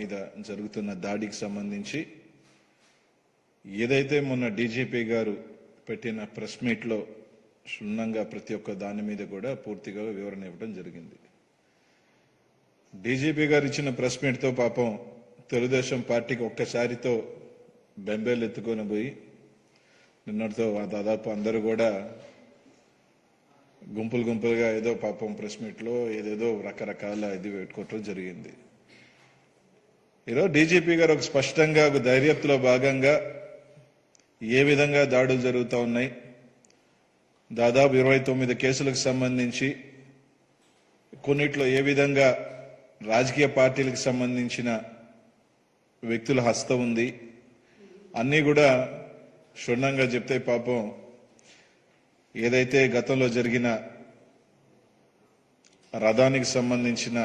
మీద జరుగుతున్న దాడికి సంబంధించి ఏదైతే మొన్న డీజీపీ గారు పెట్టిన ప్రెస్ మీట్లో క్షుణ్ణంగా ప్రతి ఒక్క దాని మీద కూడా పూర్తిగా వివరణ ఇవ్వడం జరిగింది. డీజీపీ గారు ఇచ్చిన ప్రెస్ మీట్తో పాపం తెలుగుదేశం పార్టీకి ఒక్కసారితో బెంబేలు ఎత్తుకొని పోయి నిన్నటితో దాదాపు అందరూ కూడా గుంపులుగా ఏదో పాపం ప్రెస్ మీట్లో ఏదేదో రకరకాల ఇది పెట్టుకోవటం జరిగింది. ఈరోజు డీజీపీ గారు ఒక స్పష్టంగా ఒక ధైర్యతలో భాగంగా ఏ విధంగా దాడులు జరుగుతూ ఉన్నాయి, దాదాపు 29 కేసులకు సంబంధించి కొన్నిట్లో ఏ విధంగా రాజకీయ పార్టీలకు సంబంధించిన వ్యక్తుల హస్తం ఉంది అన్నీ కూడా క్షుణ్ణంగా చెప్తే పాపం ఏదైతే గతంలో జరిగిన రథానికి సంబంధించిన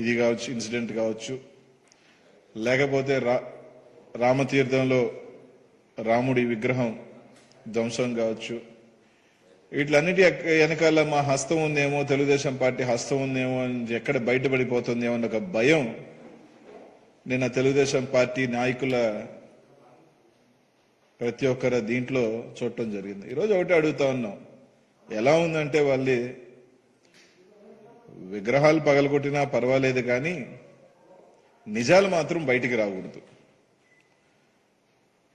ఇది కావచ్చు, ఇన్సిడెంట్ కావచ్చు, లేకపోతే రామతీర్థంలో రాముడి విగ్రహం ధ్వంసం కావచ్చు, వీటిలన్నిటి వెనకాల మా హస్తం ఉందేమో, తెలుగుదేశం పార్టీ హస్తం ఉందేమో అని ఎక్కడ బయటపడిపోతుందేమో అన్న ఒక భయం నిన్న తెలుగుదేశం పార్టీ నాయకుల ప్రతి ఒక్కరు దీంట్లో చూడటం జరిగింది. ఈరోజు ఒకటి అడుగుతా ఉన్నాం, ఎలా ఉందంటే వాళ్ళు విగ్రహాలు పగలగొట్టినా పర్వాలేదు కానీ నిజాలు మాత్రం బయటికి రాకూడదు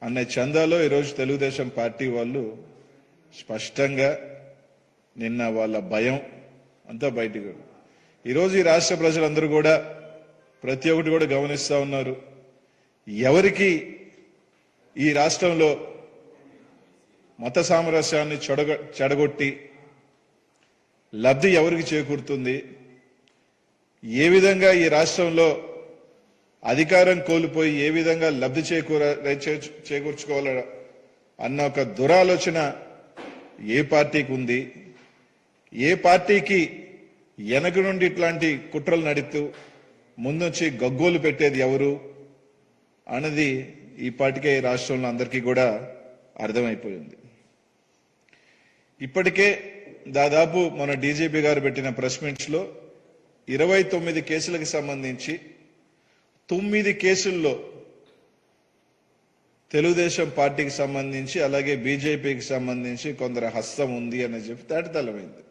అనే చందాలో ఈరోజు తెలుగుదేశం పార్టీ వాళ్ళు స్పష్టంగా నిన్న వాళ్ళ భయం అంతా బయటికి. ఈరోజు ఈ రాష్ట్ర ప్రజలందరూ కూడా ప్రతి ఒక్కటి కూడా గమనిస్తూ ఉన్నారు, ఎవరికి ఈ రాష్ట్రంలో మత సామరస్యాన్ని చెడగొట్టి లబ్ధి ఎవరికి చేకూరుతుంది, ఏ విధంగా ఈ రాష్ట్రంలో అధికారం కోల్పోయి ఏ విధంగా లబ్ధి చేకూర్చుకోవాల అన్న ఒక దురాలోచన ఏ పార్టీకి ఉంది, ఏ పార్టీకి వెనక నుండి ఇట్లాంటి కుట్రలు నడుతూ ముందొచ్చి గగ్గోలు పెట్టేది ఎవరు అన్నది ఈ పార్టీకే ఈ రాష్ట్రంలో అందరికీ కూడా అర్థమైపోయింది. ఇప్పటికే దాదాపు మన డీజీపీ గారు పెట్టిన ప్రెస్ మీట్స్ లో 29 కేసులకు సంబంధించి 9 కేసుల్లో తెలుగుదేశం పార్టీకి సంబంధించి అలాగే బీజేపీకి సంబంధించి కొందరు హస్తం ఉంది అని చెప్పి తేటతెల్లమైంది.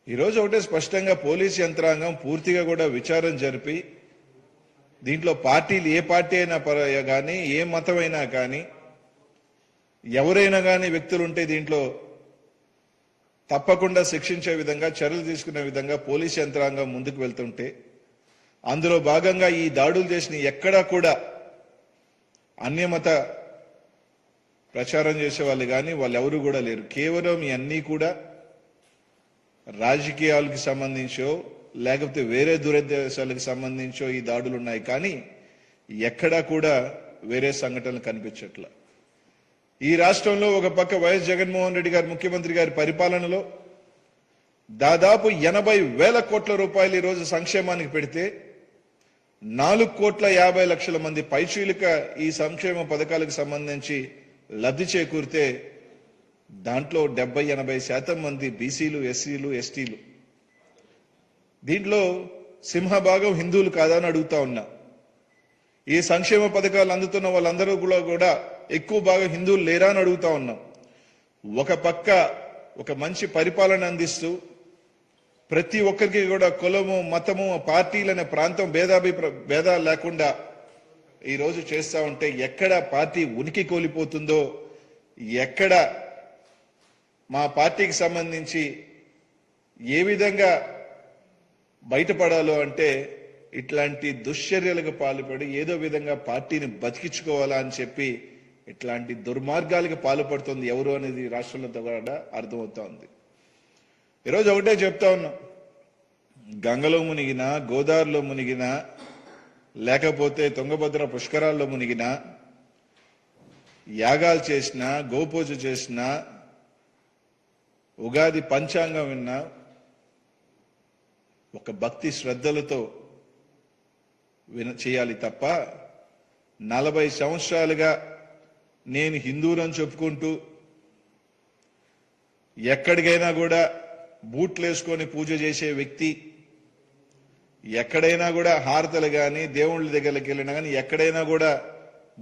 ఈరోజు ఒకటే స్పష్టంగా పోలీస్ యంత్రాంగం పూర్తిగా కూడా విచారణ జరిపి దీంట్లో పార్టీలు ఏ పార్టీ అయినా కానీ ఏ మతమైనా కానీ ఎవరైనా కానీ వ్యక్తులుంటే దీంట్లో తప్పకుండా శిక్షించే విధంగా చర్యలు తీసుకునే విధంగా పోలీస్ యంత్రాంగం ముందుకు వెళ్తుంటే అందులో భాగంగా ఈ దాడులు చేసిన ఎక్కడా కూడా అన్యమత ప్రచారం చేసే వాళ్ళు కానీ వాళ్ళు ఎవరు కూడా లేరు. కేవలం ఈ అన్నీ కూడా రాజకీయాలకు సంబంధించో లేకపోతే వేరే దురుద్దేశాలకు సంబంధించో ఈ దాడులు ఉన్నాయి కానీ ఎక్కడా కూడా వేరే సంఘటనలు కనిపించట్లా. ఈ రాష్ట్రంలో ఒక పక్క వైఎస్ జగన్మోహన్ రెడ్డి గారు ముఖ్యమంత్రి గారి పరిపాలనలో దాదాపు 80,000 కోట్ల రూపాయలు ఈరోజు సంక్షేమానికి పెడితే 4,50,00,000 మంది పైచీలిక ఈ సంక్షేమ పథకాలకు సంబంధించి లబ్ధి చేకూరితే దాంట్లో 70-80% మంది బీసీలు, ఎస్సీలు, ఎస్టీలు. దీంట్లో సింహభాగం హిందువులు కాదని అడుగుతా ఉన్నా. ఈ సంక్షేమ పథకాలు అందుతున్న వాళ్ళందరూ కూడా ఎక్కువ భాగం హిందువులు లేరా అని అడుగుతా ఉన్నాం. ఒక పక్క ఒక మంచి పరిపాలన అందిస్తూ ప్రతి ఒక్కరికి కూడా కులము, మతము, పార్టీలనే ప్రాంతం భేదాలు లేకుండా ఈరోజు చేస్తా ఉంటే ఎక్కడ పార్టీ ఉనికి కోల్పోతుందో, ఎక్కడ మా పార్టీకి సంబంధించి ఏ విధంగా బయటపడాలో అంటే ఇట్లాంటి దుశ్చర్యలకు పాల్పడి ఏదో విధంగా పార్టీని బతికించుకోవాలా అని చెప్పి ఇట్లాంటి దుర్మార్గాలకు పాల్పడుతుంది ఎవరు అనేది రాష్ట్రంలో కూడా అర్థమవుతా ఉంది. ఈరోజు ఒకటే చెప్తా ఉన్నాం, గంగలో మునిగినా, గోదావరిలో మునిగినా, లేకపోతే తుంగభద్ర పుష్కరాల్లో మునిగినా, యాగాలు చేసినా, గోపూజ చేసినా, ఉగాది పంచాంగం విన్నా ఒక భక్తి శ్రద్ధలతో చేయాలి తప్ప 40 సంవత్సరాలుగా నేను హిందువులను చెప్పుకుంటూ ఎక్కడికైనా కూడా బూట్లు వేసుకొని పూజ చేసే వ్యక్తి ఎక్కడైనా కూడా హారతలు కానీ దేవుళ్ళ దగ్గరికి వెళ్ళినా కానీ ఎక్కడైనా కూడా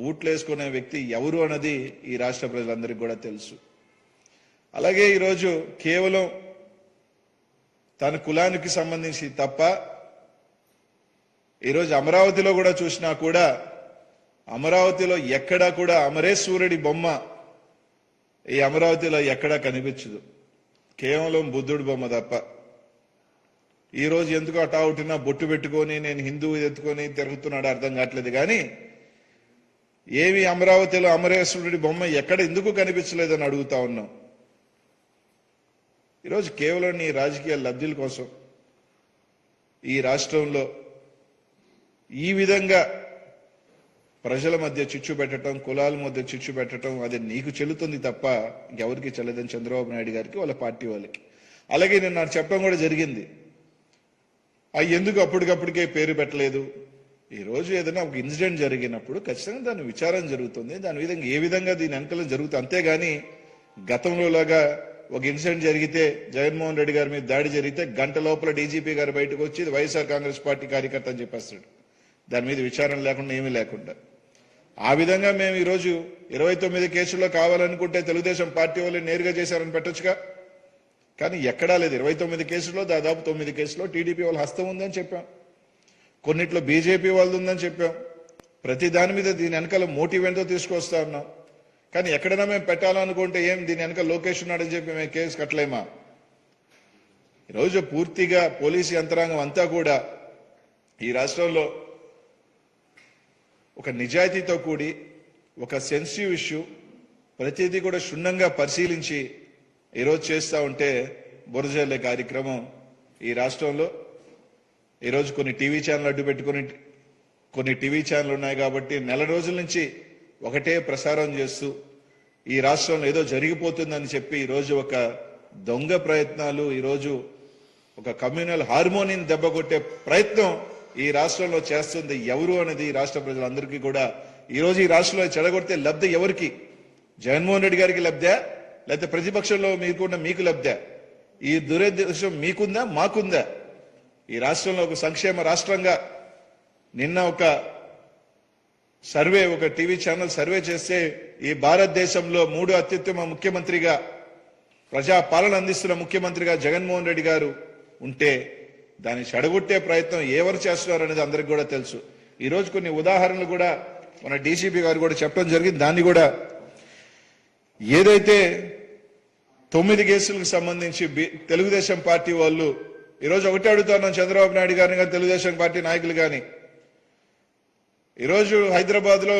బూట్లు వేసుకునే వ్యక్తి ఎవరు అన్నది ఈ రాష్ట్ర ప్రజలందరికీ కూడా తెలుసు. అలాగే ఈరోజు కేవలం తన కులానికి సంబంధించి తప్ప ఈరోజు అమరావతిలో కూడా చూసినా కూడా అమరావతిలో ఎక్కడా కూడా అమరేశ్వరుడి బొమ్మ ఈ అమరావతిలో ఎక్కడా కనిపించదు. కేవలం బుద్ధుడి బొమ్మ తప్ప. ఈరోజు ఎందుకు అటావుటినా బొట్టు పెట్టుకొని నేను హిందూ ఎత్తుకొని తిరుగుతున్నాడు అర్థం కావట్లేదు. కానీ ఏమి అమరావతిలో అమరేశ్వరుడి బొమ్మ ఎక్కడ ఎందుకు కనిపించలేదని అడుగుతా ఉన్నాం. ఈరోజు కేవలం నీ రాజకీయ లబ్ధుల కోసం ఈ రాష్ట్రంలో ఈ విధంగా ప్రజల మధ్య చిచ్చు పెట్టడం, కులాల మధ్య చిచ్చు పెట్టడం అది నీకు చెల్లుతుంది తప్ప ఎవరికి చెల్లదని చంద్రబాబు నాయుడు గారికి వాళ్ళ పార్టీ వాళ్ళకి. అలాగే నేను నాకు చెప్పడం కూడా జరిగింది, అవి ఎందుకు అప్పటికప్పటికే పేరు పెట్టలేదు. ఈరోజు ఏదైనా ఒక ఇన్సిడెంట్ జరిగినప్పుడు ఖచ్చితంగా దాని విచారణ జరుగుతుంది, దాని విధంగా ఏ విధంగా దీని వెనకాల జరుగుతుంది. అంతేగాని గతంలోలాగా ఒక ఇన్సిడెంట్ జరిగితే జగన్మోహన్ రెడ్డి గారి మీద దాడి జరిగితే గంట లోపల డీజీపీ గారు బయటకు వచ్చి వైఎస్ఆర్ కాంగ్రెస్ పార్టీ కార్యకర్త అని చెప్పేస్తాడు, దాని మీద విచారణ లేకుండా ఏమీ లేకుండా. ఆ విధంగా మేము ఈరోజు 29 కేసుల్లో కావాలనుకుంటే తెలుగుదేశం పార్టీ వాళ్ళు నేరుగా చేశారని పెట్టొచ్చుగా. కానీ ఎక్కడా లేదు. 29 కేసుల్లో దాదాపు 9 కేసుల్లో టీడీపీ వాళ్ళ హస్తం ఉందని చెప్పాం, కొన్నిట్లో బీజేపీ వాళ్ళది ఉందని చెప్పాం. ప్రతి దాని మీద దీని వెనకాల మోటివ్ ఏంటో తీసుకొస్తా ఉన్నాం. కానీ ఎక్కడైనా మేము పెట్టాలనుకుంటే ఏం దీని వెనక లోకేష్ ఉన్నాడని చెప్పి మేము కేసు కట్టలేమా? ఈరోజు పూర్తిగా పోలీసు యంత్రాంగం అంతా కూడా ఈ రాష్ట్రంలో ఒక నిజాయితీతో కూడి ఒక సెన్సిటివ్ ఇష్యూ ప్రతిదీ కూడా క్షుణ్ణంగా పరిశీలించి ఈరోజు చేస్తూ ఉంటే బురజల్లే కార్యక్రమం ఈ రాష్ట్రంలో ఈరోజు కొన్ని టీవీ ఛానల్ అడ్డు పెట్టుకుని కొన్ని టీవీ ఛానల్ ఉన్నాయి కాబట్టి నెల రోజుల నుంచి ఒకటే ప్రసారం చేస్తూ ఈ రాష్ట్రంలో ఏదో జరిగిపోతుందని చెప్పి ఈరోజు ఒక దొంగ ప్రయత్నాలు, ఈరోజు ఒక కమ్యూనల్ హార్మోనిని దెబ్బకొట్టే ప్రయత్నం ఈ రాష్ట్రంలో చేస్తుంది ఎవరు అనేది ఈ రాష్ట్ర ప్రజలందరికీ కూడా ఈరోజు ఈ రాష్ట్రంలో చెడగొడితే లబ్ధి ఎవరికి? జగన్మోహన్ రెడ్డి గారికి లబ్ధా, లేకపోతే ప్రతిపక్షంలో మీకున్న మీకు లబ్ధా? ఈ దురుద్దేశం మీకుందా మాకుందా? ఈ రాష్ట్రంలో ఒక సంక్షేమ రాష్ట్రంగా నిన్న ఒక సర్వే, ఒక టీవీ ఛానల్ సర్వే చేస్తే ఈ భారతదేశంలో 3వ అత్యుత్తమ ముఖ్యమంత్రిగా, ప్రజా పాలన అందిస్తున్న ముఖ్యమంత్రిగా జగన్మోహన్ రెడ్డి గారు ఉంటే దాన్ని చెడగొట్టే ప్రయత్నం ఎవరు చేస్తున్నారు అనేది అందరికి కూడా తెలుసు. ఈరోజు కొన్ని ఉదాహరణలు కూడా మన డీసీపీ గారు కూడా చెప్పడం జరిగింది. దాన్ని కూడా ఏదైతే 9 కేసులకు సంబంధించి తెలుగుదేశం పార్టీ వాళ్ళు ఈరోజు ఒకటే అడుగుతున్నాం చంద్రబాబు నాయుడు గారిని కానీ తెలుగుదేశం పార్టీ నాయకులు కానీ, ఈరోజు హైదరాబాద్ లో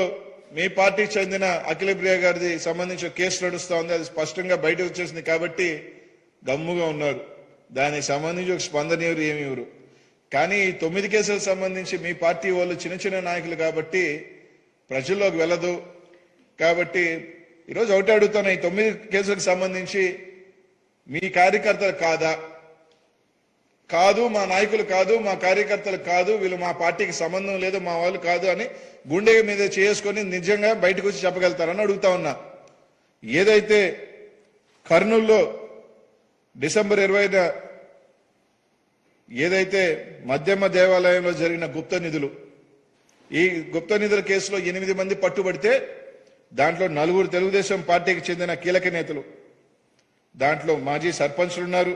మీ పార్టీకి చెందిన అఖిలప్రియ గారిది సంబంధించిన కేసు నడుస్తా ఉంది, అది స్పష్టంగా బయటకు వచ్చేసింది కాబట్టి గమ్ముగా ఉన్నారు. దానికి సంబంధించి ఒక స్పందన ఏమి ఇవ్వరు. కానీ ఈ 9 కేసులకు సంబంధించి మీ పార్టీ వాళ్ళు చిన్న చిన్న నాయకులు కాబట్టి ప్రజల్లోకి వెళ్ళదు. కాబట్టి ఈరోజు ఒకటే అడుగుతాను, ఈ 9 కేసులకు సంబంధించి మీ కార్యకర్తలు కాదా? కాదు, మా నాయకులు కాదు, మా కార్యకర్తలు కాదు, వీళ్ళు మా పార్టీకి సంబంధం లేదు, మా వాళ్ళు కాదు అని గుండె మీద చేసుకొని నిజంగా బయటకు వచ్చి చెప్పగలుగుతారని అడుగుతా ఉన్నా. ఏదైతే కర్నూలులో డిసెంబర్ 20న ఏదైతే మధ్యమ దేవాలయంలో జరిగిన గుప్త నిధులు, ఈ గుప్త నిధుల కేసులో 8 మంది పట్టుబడితే దాంట్లో 4 తెలుగుదేశం పార్టీకి చెందిన కీలక నేతలు, దాంట్లో మాజీ సర్పంచ్లు ఉన్నారు,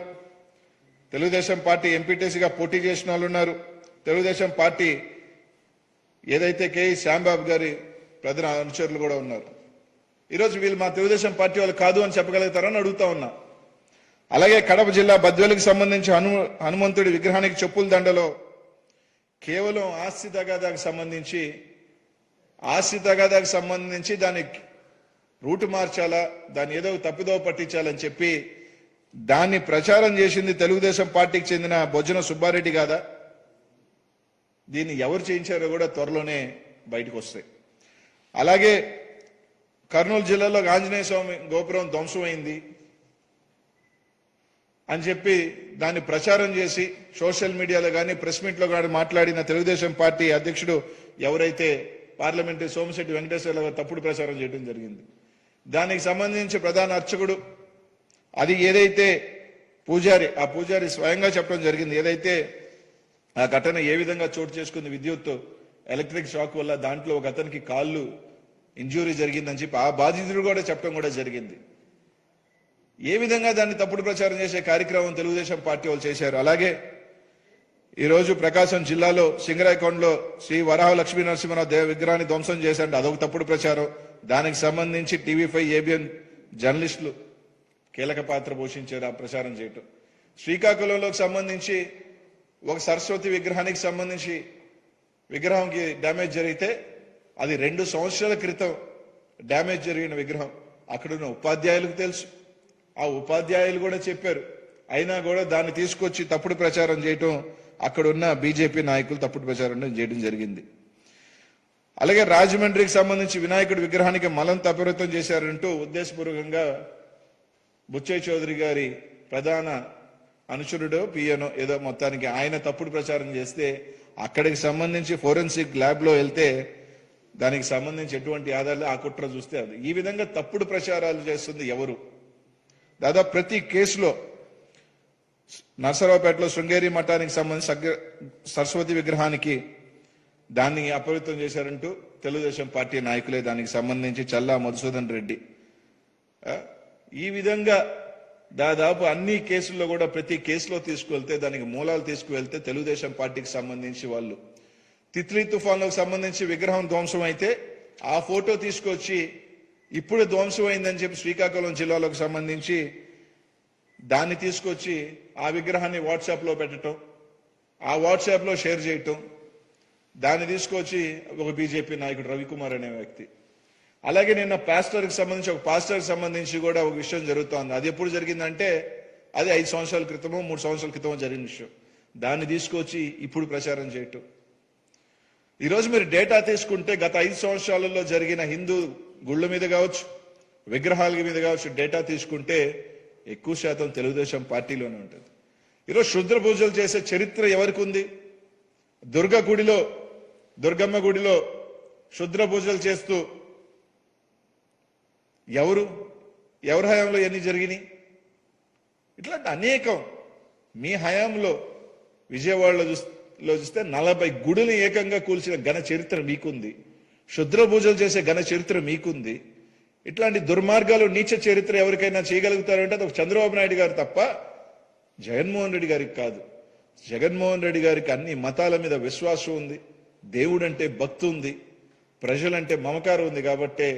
తెలుగుదేశం పార్టీ ఎంపీటీసీగా పోటీ చేసిన వాళ్ళు ఉన్నారు, తెలుగుదేశం పార్టీ ఏదైతే కేఈ శ్యాంబాబు గారి ప్రధాన అనుచరులు కూడా ఉన్నారు. ఈరోజు వీళ్ళు మా తెలుగుదేశం పార్టీ వాళ్ళు కాదు అని చెప్పగలుగుతారని అడుగుతా ఉన్నా. అలాగే కడప జిల్లా బద్వేలుకు సంబంధించి హనుమంతుడి విగ్రహానికి చెప్పుల దండలో కేవలం ఆస్తి తగాదాకు సంబంధించి దాన్ని రూటు మార్చాలా, దాన్ని ఏదో తప్పిదోవ పట్టించాలని చెప్పి దాన్ని ప్రచారం చేసింది తెలుగుదేశం పార్టీకి చెందిన బొజ్జన సుబ్బారెడ్డి కాదా? దీన్ని ఎవరు చేయించారో కూడా త్వరలోనే బయటకు వస్తాయి. అలాగే కర్నూలు జిల్లాలో ఆంజనేయ స్వామి గోపురం ధ్వంసమైంది అని చెప్పి దాన్ని ప్రచారం చేసి సోషల్ మీడియాలో కానీ ప్రెస్ మీట్లో కానీ మాట్లాడిన తెలుగుదేశం పార్టీ అధ్యక్షుడు ఎవరైతే పార్లమెంటరీ సోమిశెట్టి వెంకటేశ్వర తప్పుడు ప్రచారం చేయడం జరిగింది. దానికి సంబంధించి ప్రధాన అర్చకుడు అది ఏదైతే పూజారి, ఆ పూజారి స్వయంగా చెప్పడం జరిగింది, ఏదైతే ఆ ఘటన ఏ విధంగా చోటు చేసుకుంది, విద్యుత్ ఎలక్ట్రిక్ షాక్ వల్ల దాంట్లో ఒక అతనికి కాళ్ళు ఇంజూరీ జరిగిందని చెప్పి ఆ బాధితుడు కూడా చెప్పడం కూడా జరిగింది. ఏ విధంగా దాన్ని తప్పుడు ప్రచారం చేసే కార్యక్రమం తెలుగుదేశం పార్టీ వాళ్ళు చేశారు. అలాగే ఈరోజు ప్రకాశం జిల్లాలో సింగరాయకొండలో శ్రీ వరాహ లక్ష్మీ నరసింహరావు దేవ విగ్రహాన్ని ధ్వంసం చేశారు. అదొక తప్పుడు ప్రచారం. దానికి సంబంధించి టీవీ5 ఏబిఎన్ జర్నలిస్టులు కీలక పాత్ర పోషించారు ఆ ప్రచారం చేయటం. శ్రీకాకుళంలోకి సంబంధించి ఒక సరస్వతి విగ్రహానికి సంబంధించి విగ్రహంకి డ్యామేజ్ జరిగితే అది 2 సంవత్సరాల క్రితం డ్యామేజ్ జరిగిన విగ్రహం. అక్కడున్న ఉపాధ్యాయులకు తెలుసు, ఆ ఉపాధ్యాయులు కూడా చెప్పారు. అయినా కూడా దాన్ని తీసుకొచ్చి తప్పుడు ప్రచారం చేయటం అక్కడున్న బీజేపీ నాయకులు తప్పుడు ప్రచారం చేయడం జరిగింది. అలాగే రాజమండ్రికి సంబంధించి వినాయకుడి విగ్రహానికి మలం తప్పితం చేశారంటూ ఉద్దేశపూర్వకంగా బుచ్చయ్య చౌదరి గారి ప్రధాన అనుచరుడో పియనో ఏదో మొత్తానికి ఆయన తప్పుడు ప్రచారం చేస్తే అక్కడికి సంబంధించి ఫోరెన్సిక్ ల్యాబ్ లో వెళ్తే దానికి సంబంధించి ఎటువంటి ఆధారాలు ఆ కుట్ర చూస్తే అది. ఈ విధంగా తప్పుడు ప్రచారాలు చేస్తుంది ఎవరు? దాదాపు ప్రతి కేసులో నర్సరావుపేటలో శృంగేరి మఠానికి సంబంధించి సరస్వతి విగ్రహానికి దాన్ని అపవిత్రం చేశారంటూ తెలుగుదేశం పార్టీ నాయకులే దానికి సంబంధించి చల్లా మధుసూదన్ రెడ్డి. ఈ విధంగా దాదాపు అన్ని కేసుల్లో కూడా ప్రతి కేసులో తీసుకువెళ్తే దానికి మూలాలు తీసుకువెళ్తే తెలుగుదేశం పార్టీకి సంబంధించి వాళ్ళు తిత్లీ తుఫాన్లకు సంబంధించి విగ్రహం ధ్వంసం అయితే ఆ ఫోటో తీసుకొచ్చి ఇప్పుడు ధ్వంసం అయిందని చెప్పి శ్రీకాకుళం జిల్లాలకు సంబంధించి దాన్ని తీసుకొచ్చి ఆ విగ్రహాన్ని వాట్సాప్ లో పెట్టడం, ఆ వాట్సాప్ లో షేర్ చేయటం, దాన్ని తీసుకొచ్చి ఒక బీజేపీ నాయకుడు రవికుమార్ అనే వ్యక్తి. అలాగే నిన్న పాస్టర్కి సంబంధించి ఒక పాస్టర్కి సంబంధించి కూడా ఒక విషయం జరుగుతోంది. అది ఎప్పుడు జరిగిందంటే అది 5 సంవత్సరాల క్రితమో 3 సంవత్సరాల క్రితమో జరిగిన విషయం. దాన్ని తీసుకొచ్చి ఇప్పుడు ప్రచారం చేయటం. ఈరోజు మీరు డేటా తీసుకుంటే గత 5 సంవత్సరాలలో జరిగిన హిందూ గుళ్ళ మీద కావచ్చు, విగ్రహాల మీద కావచ్చు, డేటా తీసుకుంటే ఎక్కువ శాతం తెలుగుదేశం పార్టీలోనే ఉంటుంది. ఈరోజు క్షుద్ర పూజలు చేసే చరిత్ర ఎవరికి ఉంది? దుర్గమ్మ గుడిలో క్షుద్ర పూజలు చేస్తూ ఎవరి హయాంలో ఎన్ని జరిగినాయి? ఇట్లాంటి అనేకం మీ హయాంలో విజయవాడలో చూస్తే 40 గుడులు ఏకంగా కూల్చిన ఘన చరిత్ర మీకుంది. క్షుద్ర పూజలు చేసే ఘన చరిత్ర మీకుంది. ఇట్లాంటి దుర్మార్గాలు నీచ చరిత్ర ఎవరికైనా చేయగలుగుతారంటే అది ఒక చంద్రబాబు నాయుడు గారు తప్ప జగన్మోహన్ రెడ్డి గారికి కాదు. జగన్మోహన్ రెడ్డి గారికి అన్ని మతాల మీద విశ్వాసం ఉంది, దేవుడంటే భక్తి ఉంది, ప్రజలంటే మమకారం ఉంది. కాబట్టే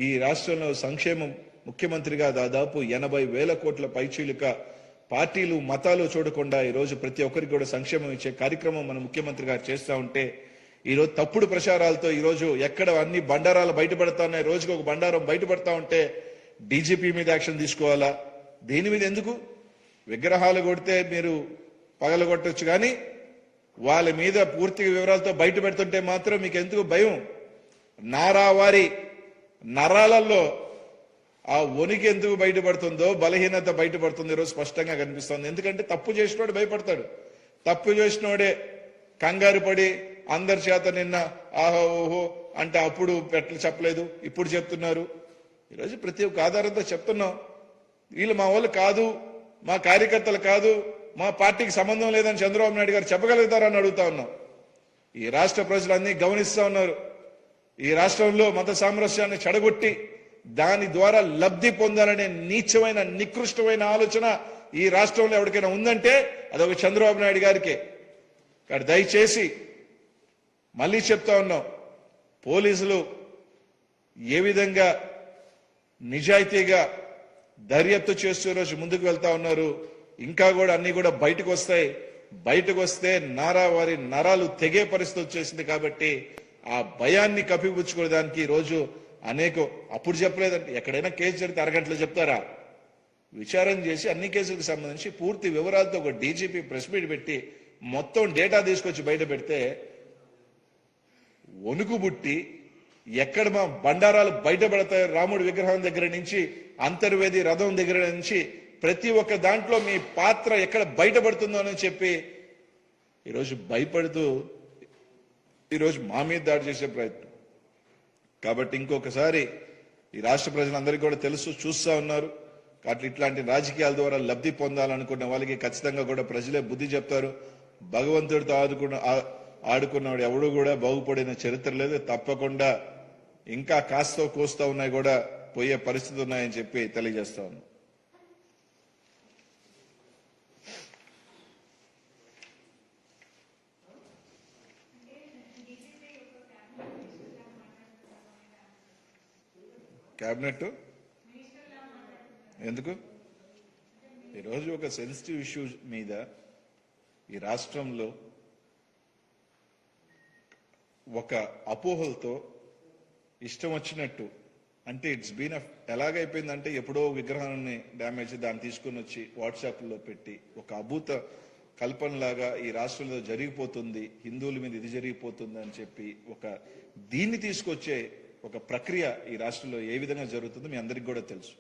ఈ రాష్ట్రంలో సంక్షేమం ముఖ్యమంత్రిగా దాదాపు 80,000 కోట్ల పైచీలుక పార్టీలు మతాలు చూడకుండా ఈరోజు ప్రతి ఒక్కరికి కూడా సంక్షేమం ఇచ్చే కార్యక్రమం మన ముఖ్యమంత్రి గారు చేస్తూ ఉంటే ఈరోజు తప్పుడు ప్రచారాలతో ఈరోజు ఎక్కడ అన్ని బండారాలు బయటపడతా ఉన్నాయి. రోజుకు ఒక బండారం బయటపడతా ఉంటే డీజీపీ మీద యాక్షన్ తీసుకోవాలా? దేని మీద ఎందుకు? విగ్రహాలు కొడితే మీరు పగలగొట్టొచ్చు, కానీ వాళ్ళ మీద పూర్తి వివరాలతో బయట పెడుతుంటే మాత్రం మీకు ఎందుకు భయం? నారావారి నరాలలో ఆ వణికి ఎందుకు బయటపడుతుందో, బలహీనత బయటపడుతుందో ఈరోజు స్పష్టంగా కనిపిస్తుంది. ఎందుకంటే తప్పు చేసినోడు భయపడతాడు. తప్పు చేసినోడే కంగారు పడి అందరి చేత నిన్న ఆహో ఓహో అంటే అప్పుడు చెప్పలేదు, ఇప్పుడు చెప్తున్నారు. ఈరోజు ప్రతి ఒక్క ఆధారంతో చెప్తున్నాం. వీళ్ళు మా వాళ్ళు కాదు, మా కార్యకర్తలు కాదు, మా పార్టీకి సంబంధం లేదని చంద్రబాబు నాయుడు గారు చెప్పగలుగుతారని అడుగుతా ఉన్నాం. ఈ రాష్ట్ర ప్రజలు అన్ని గమనిస్తా ఉన్నారు. ఈ రాష్ట్రంలో మత సామరస్యాన్ని చెడగొట్టి దాని ద్వారా లబ్ధి పొందాలనే నీచమైన నికృష్టమైన ఆలోచన ఈ రాష్ట్రంలో ఎవరికైనా ఉందంటే అదొక చంద్రబాబు నాయుడు గారికే. కానీ దయచేసి మళ్ళీ చెప్తా ఉన్నాం, పోలీసులు ఏ విధంగా నిజాయితీగా దర్యాప్తు చేస్తూ రోజు ముందుకు వెళ్తా ఉన్నారు. ఇంకా కూడా అన్ని కూడా బయటకు వస్తాయి. బయటకు వస్తే వారి నరాలు తెగే పరిస్థితి వచ్చేసింది. కాబట్టి ఆ భయాన్ని కప్పిపుచ్చుకోవడానికి రోజు అనేకం అప్పుడు చెప్పలేదంటే ఎక్కడైనా కేసు జరిగితే అరగంటలో చెప్తారా? విచారణ చేసి అన్ని కేసులకు సంబంధించి పూర్తి వివరాలతో ఒక డీజీపీ ప్రెస్ మీట్ పెట్టి మొత్తం డేటా తీసుకొచ్చి బయట పెడితే వణుకు బుట్టి ఎక్కడ మా బండారాలు బయటపడతాయో రాముడి విగ్రహం దగ్గర నుంచి అంతర్వేది రథం దగ్గర నుంచి ప్రతి ఒక్క దాంట్లో మీ పాత్ర ఎక్కడ బయటపడుతుందో అని చెప్పి ఈరోజు భయపడుతూ ఈరోజు మా మీద దాడి చేసే ప్రయత్నం. కాబట్టి ఇంకొకసారి ఈ రాష్ట్ర ప్రజలందరికీ కూడా తెలుసు, చూస్తా ఉన్నారు. కాబట్టి ఇట్లాంటి రాజకీయాల ద్వారా లబ్ధి పొందాలనుకున్న వాళ్ళకి ఖచ్చితంగా కూడా ప్రజలే బుద్ధి చెప్తారు. భగవంతుడితో ఆడుకున్నవాడు ఎవడు కూడా బాగుపడిన చరిత్ర లేదు. తప్పకుండా ఇంకా కాస్తో కోస్తా ఉన్నాయి కూడా పోయే పరిస్థితి ఉన్నాయని చెప్పి తెలియజేస్తా ఉన్నాను. క్యాబినెట్ ఎందుకు ఈరోజు ఒక సెన్సిటివ్ ఇష్యూ మీద ఈ రాష్ట్రంలో ఒక అపోహలతో ఇష్టం వచ్చినట్టు, అంటే ఇట్స్ బీన్ ఎలాగైపోయిందంటే ఎప్పుడో విగ్రహాన్ని డ్యామేజ్ దాన్ని తీసుకుని వచ్చి వాట్సాప్లో పెట్టి ఒక అభూత కల్పనలాగా ఈ రాష్ట్రంలో జరిగిపోతుంది, హిందువుల మీద ఇది జరిగిపోతుంది అని చెప్పి ఒక దీన్ని తీసుకొచ్చే ఒక ప్రక్రియ ఈ రాష్ట్రంలో ఏ విధంగా జరుగుతుందో మీ అందరికి కూడా తెలుసు.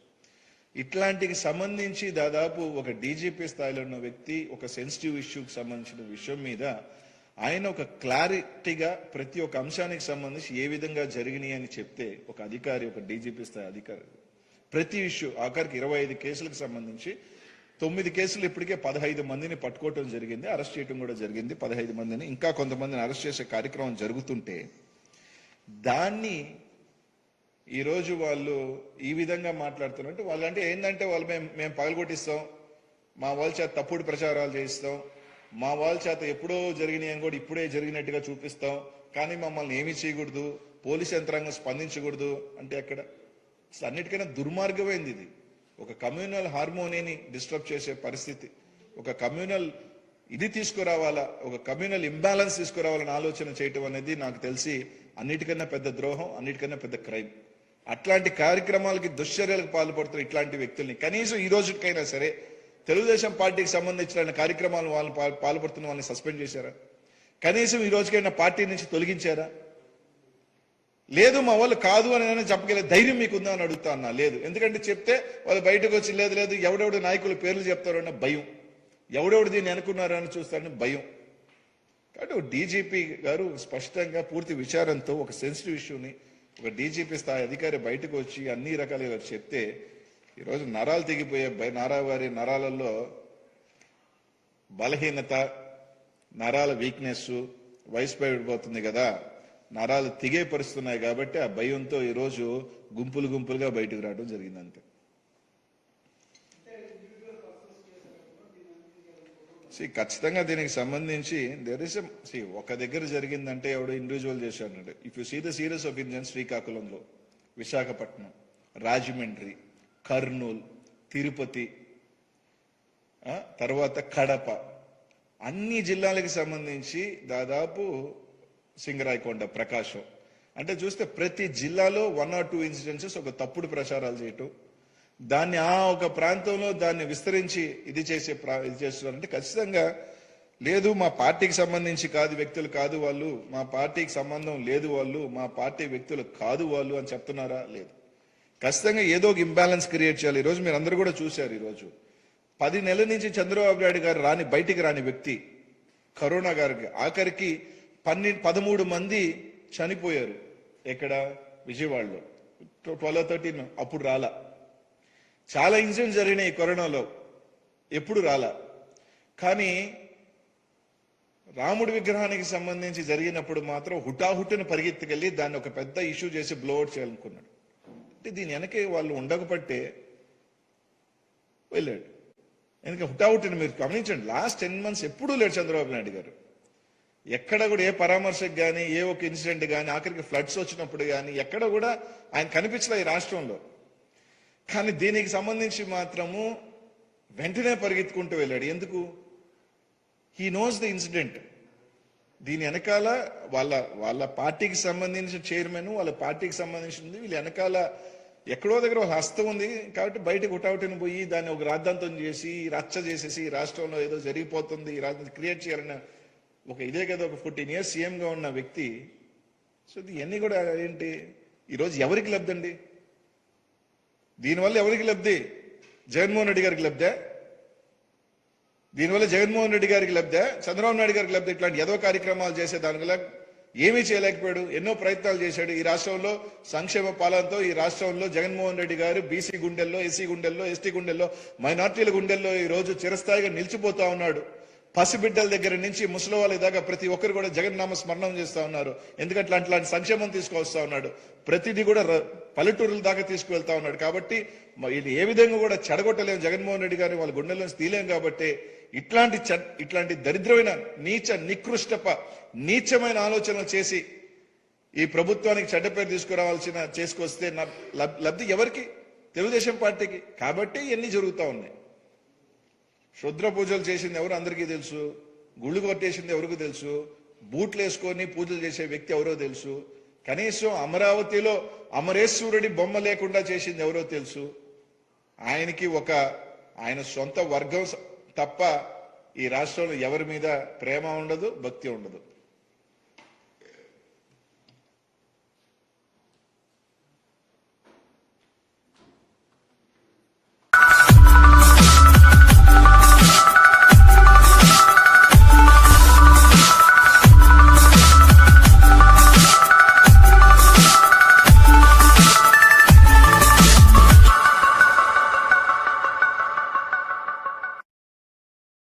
ఇట్లాంటికి సంబంధించి దాదాపు ఒక డీజీపీ స్థాయిలో ఉన్న వ్యక్తి ఒక సెన్సిటివ్ ఇష్యూకి సంబంధించిన విషయం మీద ఆయన ఒక క్లారిటీగా ప్రతి ఒక్క అంశానికి సంబంధించి ఏ విధంగా జరిగినాయి అని చెప్తే ఒక అధికారి, ఒక డీజీపీ స్థాయి అధికారి ప్రతి ఇష్యూ ఆఖరికి 25 కేసులకు సంబంధించి 9 కేసులు ఇప్పటికే 15 మందిని పట్టుకోవటం జరిగింది, అరెస్ట్ చేయడం కూడా జరిగింది. 15 మందిని ఇంకా కొంతమందిని అరెస్ట్ చేసే కార్యక్రమం జరుగుతుంటే దాన్ని ఈరోజు వాళ్ళు ఈ విధంగా మాట్లాడుతున్నట్టు వాళ్ళంటే ఏంటంటే వాళ్ళు మేము పగలగొట్టిస్తాం, మా వాళ్ళ చేత తప్పుడు ప్రచారాలు చేయిస్తాం, మా వాళ్ళ చేత ఎప్పుడో జరిగినాయి అని కూడా ఇప్పుడే జరిగినట్టుగా చూపిస్తాం, కానీ మమ్మల్ని ఏమీ చేయకూడదు, పోలీస్ యంత్రాంగం స్పందించకూడదు అంటే ఎక్కడ? అన్నిటికైనా దుర్మార్గమైంది ఇది. ఒక కమ్యూనల్ హార్మోనీని డిస్టర్బ్ చేసే పరిస్థితి, ఒక కమ్యూనల్ ఇది తీసుకురావాలా, ఒక కమ్యూనల్ ఇంబ్యాలెన్స్ తీసుకురావాలని ఆలోచన చేయటం అనేది నాకు తెలిసి అన్నిటికన్నా పెద్ద ద్రోహం, అన్నిటికన్నా పెద్ద క్రైమ్. అట్లాంటి కార్యక్రమాలకి దుశ్చర్యలకు పాల్పడుతున్న ఇట్లాంటి వ్యక్తుల్ని కనీసం ఈ రోజుకైనా సరే తెలుగుదేశం పార్టీకి సంబంధించిన కార్యక్రమాలు వాళ్ళని పాల్పడుతున్న వాళ్ళని సస్పెండ్ చేశారా? కనీసం ఈ రోజుకైనా పార్టీ నుంచి తొలగించారా? లేదు మా వాళ్ళు కాదు అని చెప్పగలే ధైర్యం మీకుందా అని అడుగుతా అన్నా. లేదు, ఎందుకంటే చెప్తే వాళ్ళు బయటకు వచ్చి లేదు ఎవడెవడు నాయకుల పేర్లు చెప్తారో అన్న భయం, ఎవడెవడు దీన్ని అనుకున్నారని చూస్తారని భయం. కాబట్టి డీజీపీ గారు స్పష్టంగా పూర్తి విచారంతో ఒక సెన్సిటివ్ ఇష్యూని ఒక డీజీపీ స్థాయి అధికారి బయటకు వచ్చి అన్ని రకాలుగా చెప్తే ఈరోజు నరాలు తెగిపోయే వారి నరాలలో బలహీనత, నరాల వీక్నెస్, వయసు పడిపోతుంది కదా, నరాలు తెగే పరుస్తున్నాయి. కాబట్టి ఆ భయంతో ఈరోజు గుంపులుగా బయటకు రావడం జరిగింది. అంతే. ఖచ్చితంగా దీనికి సంబంధించి ఒక దగ్గర జరిగిందంటే ఎవడో ఇండివిజువల్ చేశాడు. If you see the serious of incidents శ్రీకాకుళంలో, విశాఖపట్నం, రాజమండ్రి, కర్నూలు, తిరుపతి, తర్వాత కడప, అన్ని జిల్లాలకు సంబంధించి దాదాపు సింగరాయకొండ, ప్రకాశం, అంటే చూస్తే ప్రతి జిల్లాలో 1 or 2 ఇన్సిడెంట్స్ ఒక తప్పుడు ప్రచారాలు చేయటం, దాన్ని ఆ ఒక ప్రాంతంలో దాన్ని విస్తరించి ఇది చేస్తున్నారంటే ఖచ్చితంగా లేదు, మా పార్టీకి సంబంధించి కాదు, వ్యక్తులు కాదు వాళ్ళు, మా పార్టీకి సంబంధం లేదు వాళ్ళు, మా పార్టీ వ్యక్తులు కాదు వాళ్ళు అని చెప్తున్నారా? లేదు. ఖచ్చితంగా ఏదో ఒక ఇంబ్యాలెన్స్ క్రియేట్ చేయాలి. ఈరోజు మీరు అందరూ కూడా చూశారు. ఈరోజు 10 నెలల నుంచి చంద్రబాబు నాయుడు గారు బయటికి రాని వ్యక్తి కరోనా గారికి ఆఖరికి 13 మంది చనిపోయారు. ఎక్కడ? విజయవాడలో 12 or 13. అప్పుడు రాలా. చాలా ఇన్సిడెంట్స్ జరిగినాయి కరోనాలో, ఎప్పుడు రాలా. కానీ రాముడి విగ్రహానికి సంబంధించి జరిగినప్పుడు మాత్రం హుటాహుట్టును పరిగెత్తుకెళ్ళి దాన్ని ఒక పెద్ద ఇష్యూ చేసి బ్లోఅవుట్ చేయాలనుకున్నాడు. అంటే దీని వెనకే వాళ్ళు ఉండకపోతే వెళ్ళాడు. ఎందుకంటే హుటాహుట్టుని మీరు గమనించండి, లాస్ట్ 10 months ఎప్పుడూ లేడు చంద్రబాబు నాయుడు గారు. ఎక్కడ కూడా ఏ పరామర్శకు కానీ, ఏ ఒక ఇన్సిడెంట్ కానీ, ఆఖరికి ఫ్లడ్స్ వచ్చినప్పుడు కానీ ఎక్కడ కూడా ఆయన కనిపించలే ఈ రాష్ట్రంలో. కానీ దీనికి సంబంధించి మాత్రము వెంటనే పరిగెత్తుకుంటూ వెళ్ళాడు. ఎందుకు? He knows the incident. దీని వెనకాల వాళ్ళ పార్టీకి సంబంధించిన చైర్మన్, వాళ్ళ పార్టీకి సంబంధించింది, వీళ్ళ వెనకాల ఎక్కడో దగ్గర ఒక హస్తం ఉంది. కాబట్టి బయటకు హుటాహుటిని పోయి దాన్ని ఒక రాద్ధాంతం చేసి రచ్చ చేసేసి ఈ రాష్ట్రంలో ఏదో జరిగిపోతుంది, ఈ రాజ్యం క్రియేట్ చేయాలన్న ఒక ఇదే కదా ఒక 14 years సీఎంగా ఉన్న వ్యక్తి. సో ఇవన్నీ కూడా ఏంటి? ఈరోజు ఎవరికి లబ్ధి అండి? దీనివల్ల ఎవరికి లబ్ధి? జగన్మోహన్ రెడ్డి గారికి లబ్ధా? దీనివల్ల జగన్మోహన్ రెడ్డి గారికి లబ్ధా? చంద్రబాబు నాయుడు గారికి లబ్ధా? ఇట్లాంటి ఏదో కార్యక్రమాలు చేసే దానివల్ల ఏమీ చేయలేకపోయాడు. ఎన్నో ప్రయత్నాలు చేశాడు. ఈ రాష్ట్రంలో సంక్షేమ పాలనతో ఈ రాష్ట్రంలో జగన్మోహన్ రెడ్డి గారు బీసీ గుండెల్లో, ఎస్సీ గుండెల్లో, ఎస్టీ గుండెల్లో, మైనార్టీల గుండెల్లో ఈ రోజు చిరస్థాయిగా నిలిచిపోతా ఉన్నాడు. పసిబిడ్డల దగ్గర నుంచి ముసలి వాళ్ళ దాకా ప్రతి ఒక్కరు కూడా జగన్నామ స్మరణం చేస్తా ఉన్నారు. ఎందుకంటే అట్లాంటి సంక్షేమం తీసుకొస్తా ఉన్నాడు. ప్రతిదీ కూడా పల్లెటూరుల దాకా తీసుకువెళ్తా ఉన్నాడు. కాబట్టి ఇది ఏ విధంగా కూడా చెడగొట్టలేము జగన్మోహన్ రెడ్డి గారిని, వాళ్ళ గుండెల నుంచి తీలేం. కాబట్టి ఇట్లాంటి దరిద్రమైన నీచమైన ఆలోచనలు చేసి ఈ ప్రభుత్వానికి చెడ్డ పేరు చేసుకొస్తే లబ్ధి ఎవరికి? తెలుగుదేశం పార్టీకి. కాబట్టి ఇవన్నీ జరుగుతూ ఉన్నాయి. క్షుద్ర పూజలు చేసింది ఎవరు అందరికీ తెలుసు. గుళ్ళు కొట్టేసింది ఎవరికి తెలుసు. బూట్లు వేసుకొని పూజలు చేసే వ్యక్తి ఎవరో తెలుసు. కనీసం అమరావతిలో అమరేశ్వరుడి బొమ్మ లేకుండా చేసింది ఎవరో తెలుసు. ఆయనకి ఆయన సొంత వర్గం తప్ప ఈ రాష్ట్రంలో ఎవరి మీద ప్రేమ ఉండదు, భక్తి ఉండదు.